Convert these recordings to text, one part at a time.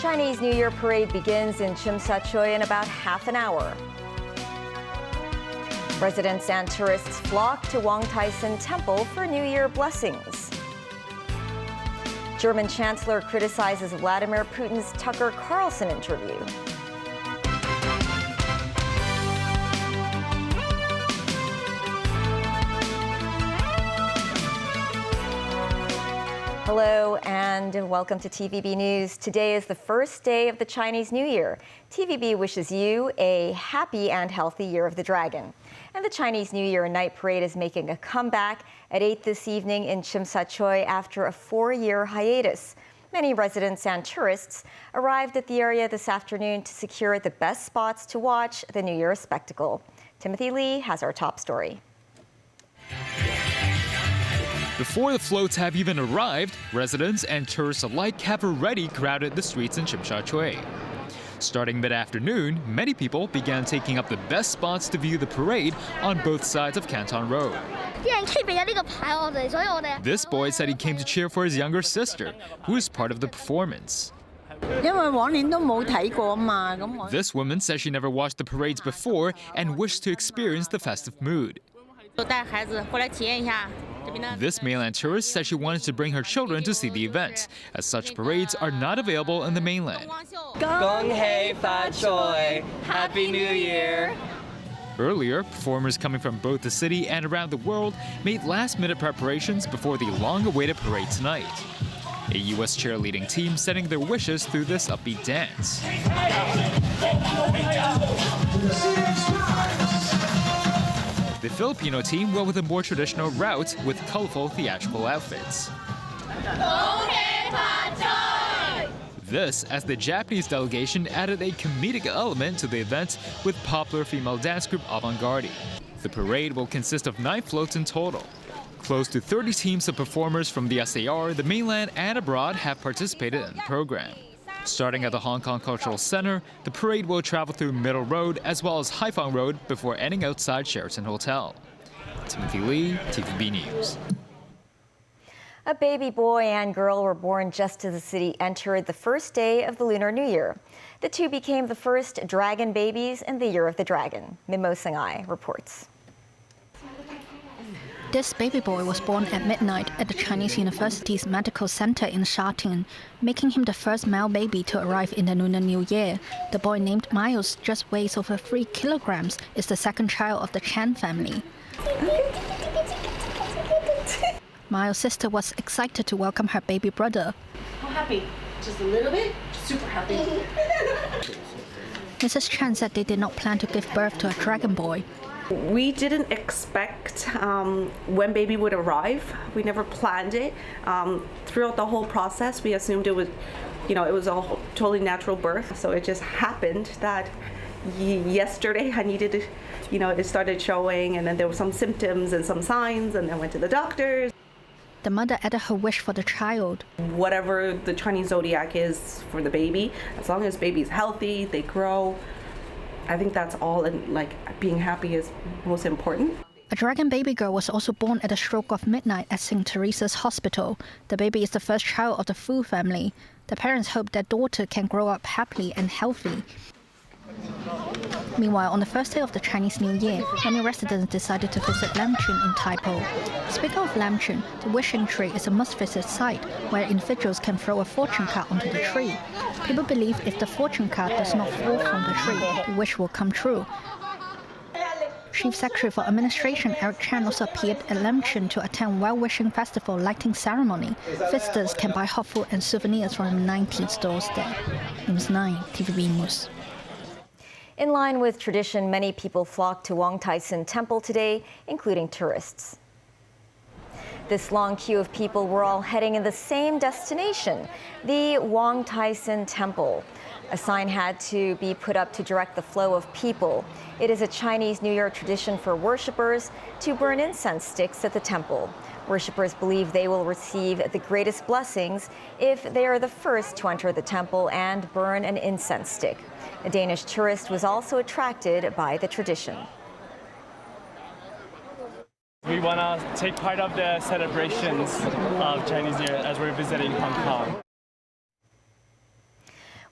Chinese New Year parade begins in Chimsa-choi in about half an hour. Residents and tourists flock to Wong-Tai-sin Temple for New Year blessings. German Chancellor criticizes Vladimir Putin's Tucker Carlson interview. Hello and welcome to TVB News. Today is the first day of the Chinese New Year. TVB wishes you a happy and healthy Year of the Dragon. And the Chinese New Year night parade is making a comeback at 8 this evening in Chimsa-choi after a 4-year hiatus. Many residents and tourists arrived at the area this afternoon to secure the best spots to watch the New Year spectacle. Timothy Lee has our top story. Before the floats have even arrived, residents and tourists alike have already crowded the streets in Chimsa-choi. Starting mid-afternoon, many people began taking up the best spots to view the parade on both sides of Canton Road. This boy said he came to cheer for his younger sister, who is part of the performance. This woman says she never watched the parades before and wished to experience the festive mood. This mainland tourist said she wanted to bring her children to see the event, as such parades are not available in the mainland. Happy New Year! Earlier, performers coming from both the city and around the world made last-minute preparations before the long-awaited parade tonight. A U.S. cheerleading team setting their wishes through this upbeat dance. The Filipino team went with a more traditional route with colorful theatrical outfits. This as the Japanese delegation added a comedic element to the event with popular female dance group Avant-Garde. The parade will consist of 9 floats in total. Close to 30 teams of performers from the SAR, the mainland and abroad have participated in the program. Starting at the Hong Kong Cultural Center, the parade will travel through Middle Road as well as Haiphong Road before ending outside Sheraton Hotel. Timothy Lee, TVB News. A baby boy and girl were born just as the city entered the first day of the Lunar New Year. The two became the first dragon babies in the Year of the Dragon. Mimo Sangai reports. This baby boy was born at midnight at the Chinese University's Medical Center in Sha-Tin, making him the first male baby to arrive in the Lunar New Year. The boy, named Miles, just weighs over 3 kilograms, is the second child of the Chan family. Miles' sister was excited to welcome her baby brother. How happy? Just a little bit? Super happy. Mrs. Chan said they did not plan to give birth to a dragon boy. We didn't expect when baby would arrive. We never planned it. Throughout the whole process, we assumed it was, it was a totally natural birth. So it just happened that yesterday I needed to, it started showing, and then there were some symptoms and some signs, and then went to the doctors. The mother added her wish for the child. Whatever the Chinese zodiac is for the baby, as long as baby's healthy, they grow, I think that's all, and being happy is most important. A dragon baby girl was also born at the stroke of midnight at St. Teresa's Hospital. The baby is the first child of the Fu family. The parents hope their daughter can grow up happily and healthy. Meanwhile, on the first day of the Chinese New Year, many residents decided to visit Lamchun in Taipo. Speaking of Lamchun, the wishing tree is a must-visit site where individuals can throw a fortune card onto the tree. People believe if the fortune card does not fall from the tree, the wish will come true. Chief Secretary for Administration Eric Chan also appeared at Lamchun to attend Well-Wishing Festival lighting ceremony. Visitors can buy hot food and souvenirs from 19 stores there. News 9, TVB News. In line with tradition, many people flocked to Wong-Tai-sin Temple today, including tourists. This long queue of people were all heading in the same destination, the Wong-Tai-sin Temple. A sign had to be put up to direct the flow of people. It is a Chinese New Year tradition for worshippers to burn incense sticks at the temple. Worshippers believe they will receive the greatest blessings if they are the first to enter the temple and burn an incense stick. A Danish tourist was also attracted by the tradition. We want to take part of the celebrations of Chinese New Year as we're visiting Hong Kong.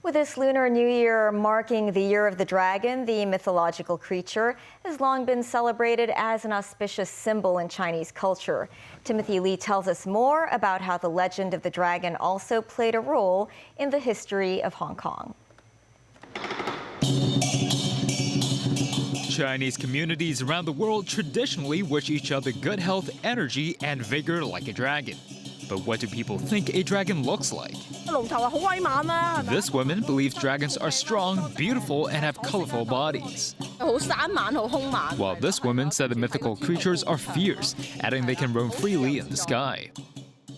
With this Lunar New Year marking the Year of the Dragon, the mythological creature has long been celebrated as an auspicious symbol in Chinese culture. Timothy Lee tells us more about how the legend of the dragon also played a role in the history of Hong Kong. Chinese communities around the world traditionally wish each other good health, energy, and vigor like a dragon. But what do people think a dragon looks like? This woman believes dragons are strong, beautiful, and have colorful bodies. While this woman said the mythical creatures are fierce, adding they can roam freely in the sky.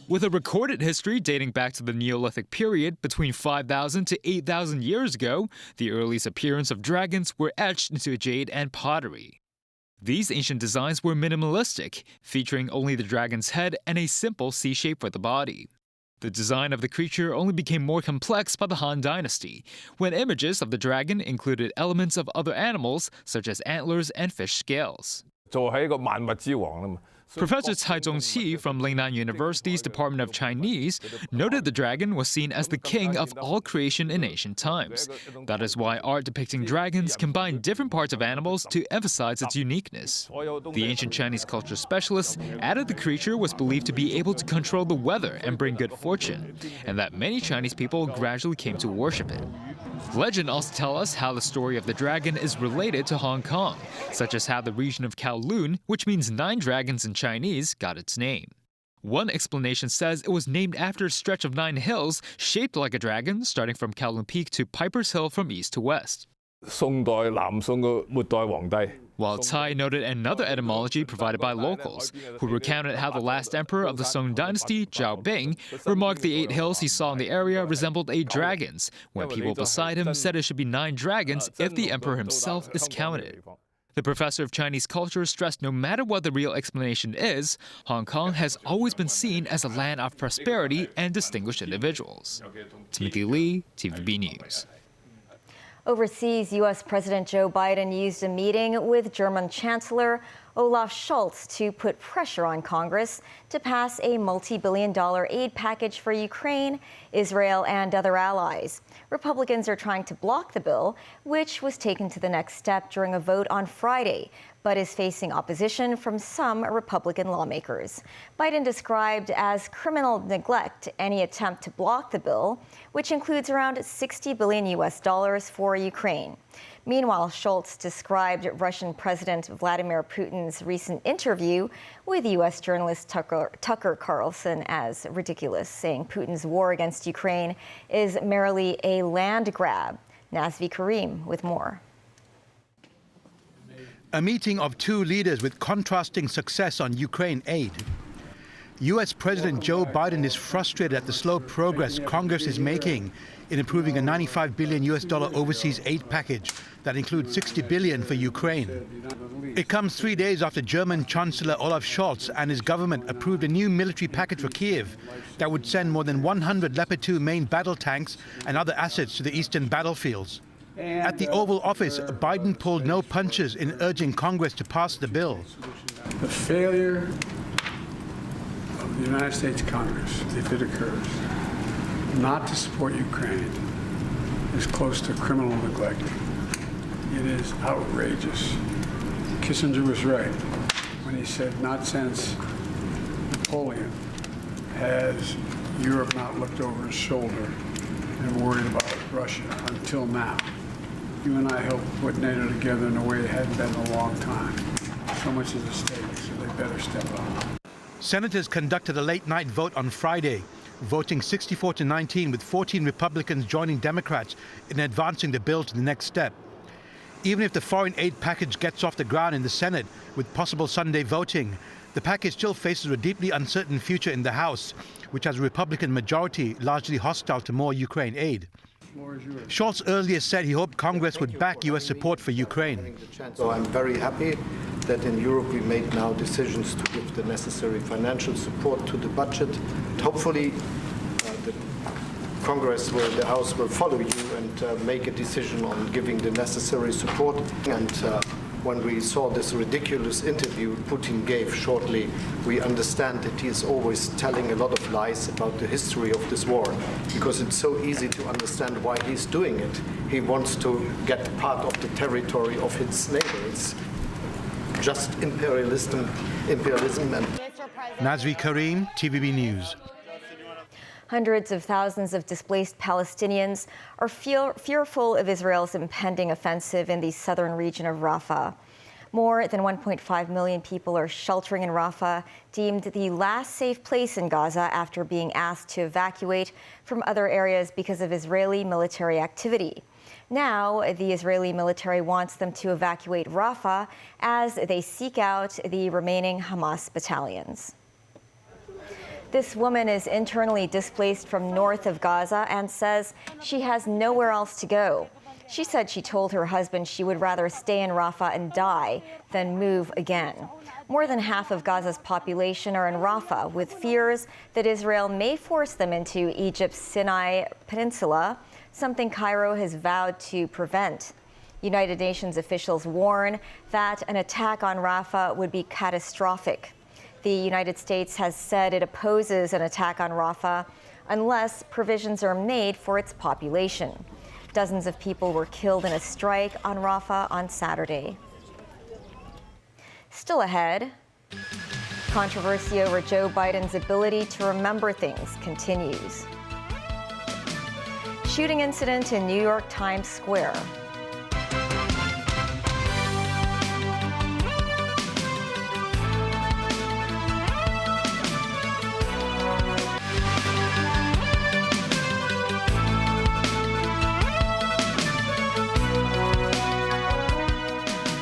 With a recorded history dating back to the Neolithic period between 5,000 to 8,000 years ago, the earliest appearance of dragons were etched into jade and pottery. These ancient designs were minimalistic, featuring only the dragon's head and a simple C shape for the body. The design of the creature only became more complex by the Han Dynasty, when images of the dragon included elements of other animals, such as antlers and fish scales. Professor Cai Zhongqi from Lingnan University's Department of Chinese noted the dragon was seen as the king of all creation in ancient times. That is why art depicting dragons combined different parts of animals to emphasize its uniqueness. The ancient Chinese culture specialist added the creature was believed to be able to control the weather and bring good fortune, and that many Chinese people gradually came to worship it. Legend also tells us how the story of the dragon is related to Hong Kong, such as how the region of Kowloon, which means 9 dragons in Chinese, got its name. One explanation says it was named after a stretch of 9 hills shaped like a dragon, starting from Kowloon Peak to Piper's Hill from east to west. While Cai noted another etymology provided by locals, who recounted how the last emperor of the Song dynasty, Zhao Bing, remarked the 8 hills he saw in the area resembled 8 dragons, when people beside him said it should be 9 dragons if the emperor himself is counted. The professor of Chinese culture stressed no matter what the real explanation is, Hong Kong has always been seen as a land of prosperity and distinguished individuals. Timothy Lee, TVB News. Overseas, U.S. President Joe Biden used a meeting with German Chancellor Olaf Scholz to put pressure on Congress to pass a multi-billion-dollar aid package for Ukraine, Israel, and other allies. Republicans are trying to block the bill, which was taken to the next step during a vote on Friday, but is facing opposition from some Republican lawmakers. Biden described as criminal neglect any attempt to block the bill, which includes around $60 billion for Ukraine. Meanwhile, Scholz described Russian President Vladimir Putin's recent interview with U.S. journalist Tucker Carlson as ridiculous, saying Putin's war against Ukraine is merely a land grab. Nazvi Karim with more. A meeting of 2 leaders with contrasting success on Ukraine aid. U.S. President Joe Biden is frustrated at the slow progress Congress is making in approving a $95 billion overseas aid package that includes $60 billion for Ukraine. It comes 3 days after German Chancellor Olaf Scholz and his government approved a new military package for Kiev that would send more than 100 Leopard 2 main battle tanks and other assets to the eastern battlefields. At the Oval Office, Biden pulled no punches in urging Congress to pass the bill. The failure of the United States Congress, if it occurs, not to support Ukraine is close to criminal neglect. It is outrageous. Kissinger was right when he said not since Napoleon has Europe not looked over his shoulder and worried about Russia until now. You and I helped put NATO together in a way it hadn't been in a long time. So much is at stake, so they better step up. Senators conducted a late-night vote on Friday, voting 64-19 with 14 Republicans joining Democrats in advancing the bill to the next step. Even if the foreign aid package gets off the ground in the Senate with possible Sunday voting, the package still faces a deeply uncertain future in the House, which has a Republican majority largely hostile to more Ukraine aid. Scholz earlier said he hoped Congress would back U.S. support for Ukraine. So I'm very happy that in Europe we made now decisions to give the necessary financial support to the budget. Hopefully the Congress the House will follow you and make a decision on giving the necessary support. And when we saw this ridiculous interview Putin gave shortly, we understand that he is always telling a lot of lies about the history of this war, because it's so easy to understand why he's doing it. He wants to get part of the territory of his neighbors. Just imperialism and... Nazri Karim, TVB News. Hundreds of thousands of displaced Palestinians are fearful of Israel's impending offensive in the southern region of Rafah. More than 1.5 million people are sheltering in Rafah, deemed the last safe place in Gaza after being asked to evacuate from other areas because of Israeli military activity. Now, the Israeli military wants them to evacuate Rafah as they seek out the remaining Hamas battalions. This woman is internally displaced from north of Gaza and says she has nowhere else to go. She said she told her husband she would rather stay in Rafah and die than move again. More than half of Gaza's population are in Rafah, with fears that Israel may force them into Egypt's Sinai Peninsula, something Cairo has vowed to prevent. United Nations officials warn that an attack on Rafah would be catastrophic. The United States has said it opposes an attack on Rafah unless provisions are made for its population. Dozens of people were killed in a strike on Rafah on Saturday. Still ahead, controversy over Joe Biden's ability to remember things continues. Shooting incident in New York Times Square.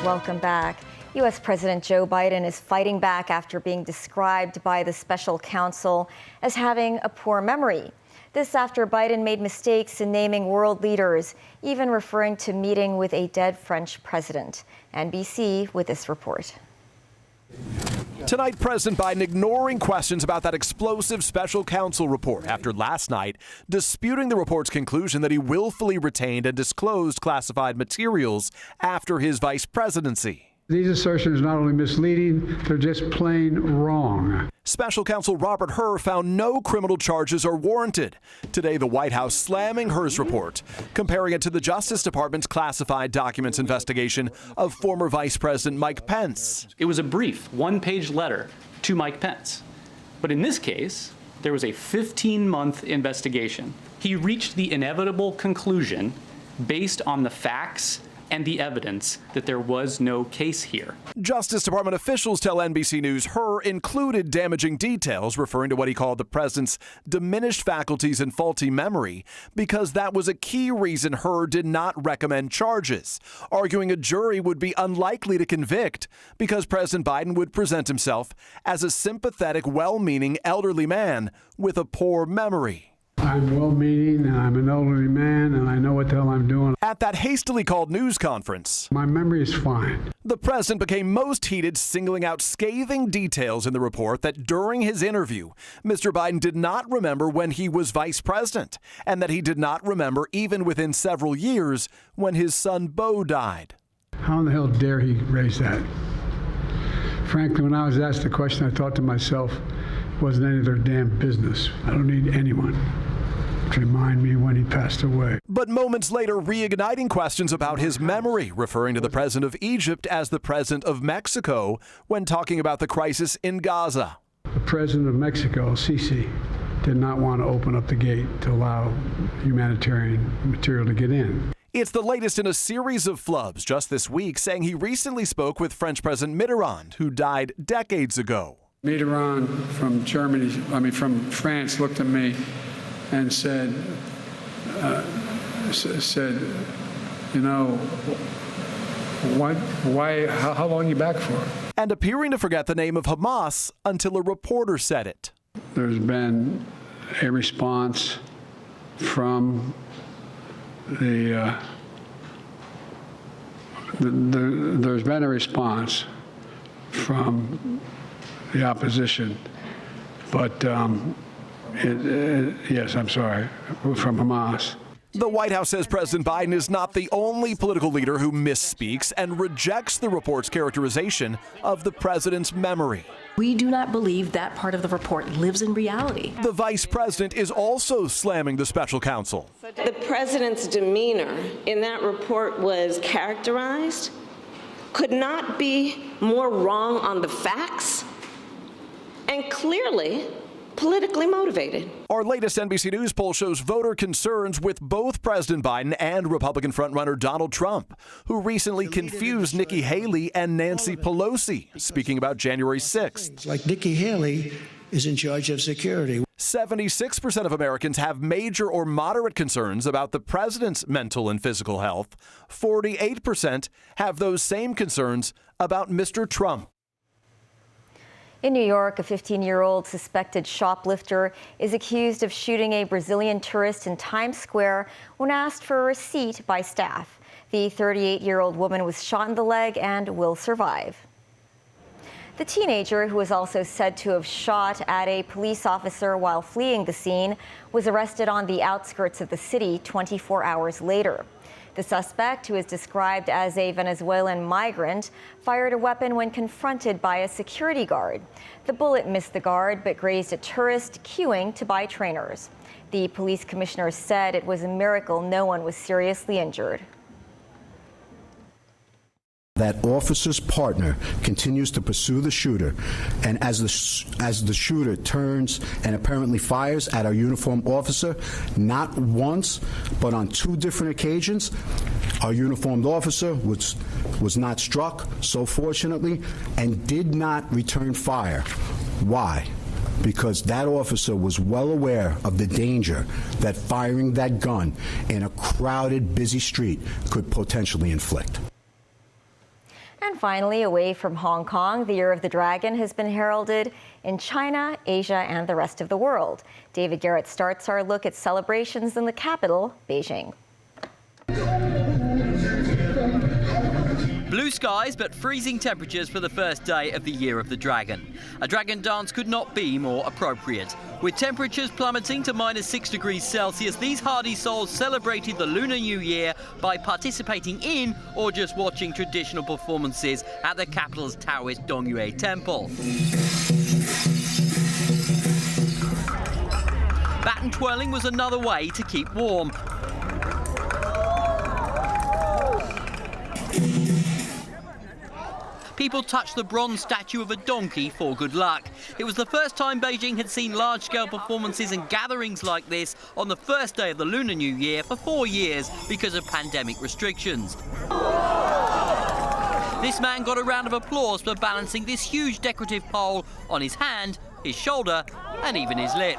Welcome back. U.S. President Joe Biden is fighting back after being described by the special counsel as having a poor memory. This after Biden made mistakes in naming world leaders, even referring to meeting with a dead French president. NBC with this report. Tonight, President Biden ignoring questions about that explosive special counsel report after last night disputing the report's conclusion that he willfully retained and disclosed classified materials after his vice presidency. These assertions are not only misleading, they're just plain wrong. Special counsel Robert Hur found no criminal charges are warranted. Today, the White House slamming Hur's report, comparing it to the Justice Department's classified documents investigation of former Vice President Mike Pence. It was a brief one-page letter to Mike Pence. But in this case, there was a 15-month investigation. He reached the inevitable conclusion based on the facts and the evidence that there was no case here. Justice Department officials tell NBC News Hur included damaging details, referring to what he called the president's diminished faculties and faulty memory, because that was a key reason Hur did not recommend charges, arguing a jury would be unlikely to convict because President Biden would present himself as a sympathetic, well-meaning elderly man with a poor memory. I'm well-meaning, and I'm an elderly man, and I know what the hell I'm doing. At that hastily called news conference, My memory is fine. the president became most heated, singling out scathing details in the report that during his interview, Mr. Biden did not remember when he was vice president, and that he did not remember even within several years when his son Beau died. How in the hell dare he raise that? Frankly, when I was asked the question, I thought to myself, it wasn't any of their damn business. I don't need anyone to remind me when he passed away. But moments later, reigniting questions about his memory, referring to the president of Egypt as the president of Mexico when talking about the crisis in Gaza. The president of Mexico, Sisi, did not want to open up the gate to allow humanitarian material to get in. It's the latest in a series of flubs just this week, saying he recently spoke with French President Mitterrand, who died decades ago. Mitterrand from France looked at me and said, you know, how long are you back for? And appearing to forget the name of Hamas until a reporter said it. There's been a response from there's been a response from the opposition, but yes, I'm sorry, from Hamas. The White House says President Biden is not the only political leader who misspeaks and rejects the report's characterization of the president's memory. We do not believe that part of the report lives in reality. The vice president is also slamming the special counsel. The president's demeanor in that report was characterized, could not be more wrong on the facts, and clearly politically motivated. Our latest NBC News poll shows voter concerns with both President Biden and Republican frontrunner Donald Trump, who recently confused Nikki Haley and Nancy Pelosi, speaking about January 6th. Like Nikki Haley is in charge of security. 76% of Americans have major or moderate concerns about the president's mental and physical health. 48% have those same concerns about Mr. Trump. In New York, a 15-year-old suspected shoplifter is accused of shooting a Brazilian tourist in Times Square when asked for a receipt by staff. The 38-year-old woman was shot in the leg and will survive. The teenager, who was also said to have shot at a police officer while fleeing the scene, was arrested on the outskirts of the city 24 hours later. The suspect, who is described as a Venezuelan migrant, fired a weapon when confronted by a security guard. The bullet missed the guard but grazed a tourist queuing to buy trainers. The police commissioner said it was a miracle no one was seriously injured. That officer's partner continues to pursue the shooter, and as the shooter turns and apparently fires at our uniformed officer, not once, but on 2 different occasions, our uniformed officer was not struck, so fortunately, and did not return fire. Why? Because that officer was well aware of the danger that firing that gun in a crowded, busy street could potentially inflict. And finally, away from Hong Kong, the Year of the Dragon has been heralded in China, Asia, and the rest of the world. David Garrett starts our look at celebrations in the capital, Beijing. Blue skies, but freezing temperatures for the first day of the Year of the Dragon. A dragon dance could not be more appropriate. With temperatures plummeting to -6°C, these hardy souls celebrated the Lunar New Year by participating in or just watching traditional performances at the capital's Taoist Dongyue Temple. Baton twirling was another way to keep warm. People touched the bronze statue of a donkey for good luck. It was the first time Beijing had seen large-scale performances and gatherings like this on the first day of the Lunar New Year for 4 years because of pandemic restrictions. This man got a round of applause for balancing this huge decorative pole on his hand, his shoulder, and even his lip.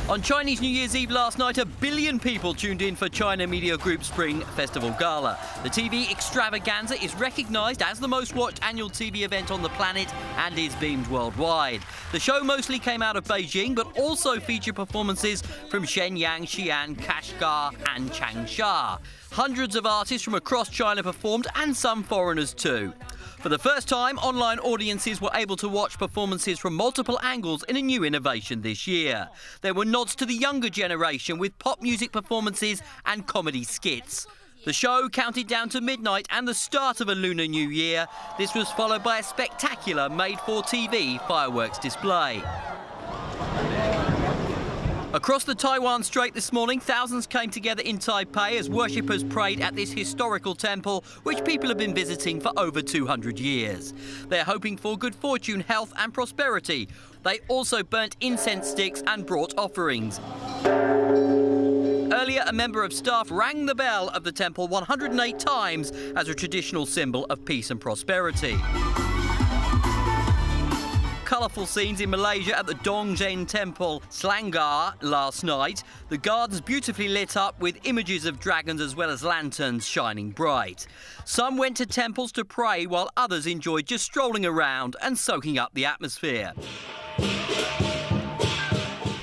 On Chinese New Year's Eve last night, 1 billion people tuned in for China Media Group Spring Festival Gala. The TV extravaganza is recognised as the most watched annual TV event on the planet and is beamed worldwide. The show mostly came out of Beijing, but also featured performances from Shenyang, Xi'an, Kashgar and Changsha. Hundreds of artists from across China performed, and some foreigners too. For the first time, online audiences were able to watch performances from multiple angles in a new innovation this year. There were nods to the younger generation with pop music performances and comedy skits. The show counted down to midnight and the start of a Lunar New Year. This was followed by a spectacular made-for-TV fireworks display. Across the Taiwan Strait this morning, thousands came together in Taipei as worshippers prayed at this historical temple, which people have been visiting for over 200 years. They're hoping for good fortune, health and prosperity. They also burnt incense sticks and brought offerings. Earlier, a member of staff rang the bell of the temple 108 times as a traditional symbol of peace and prosperity. Colourful scenes in Malaysia at the Dongzhen Temple, Selangor, last night. The gardens beautifully lit up with images of dragons as well as lanterns shining bright. Some went to temples to pray while others enjoyed just strolling around and soaking up the atmosphere.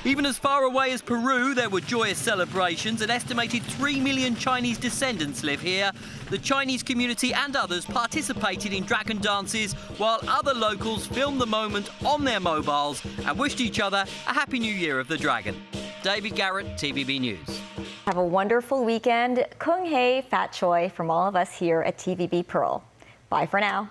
Even as far away as Peru, there were joyous celebrations. An estimated 3 million Chinese descendants live here. The Chinese community and others participated in dragon dances, while other locals filmed the moment on their mobiles and wished each other a Happy New Year of the Dragon. David Garrett, TVB News. Have a wonderful weekend. Kung Hei, Fat Choi from all of us here at TVB Pearl. Bye for now.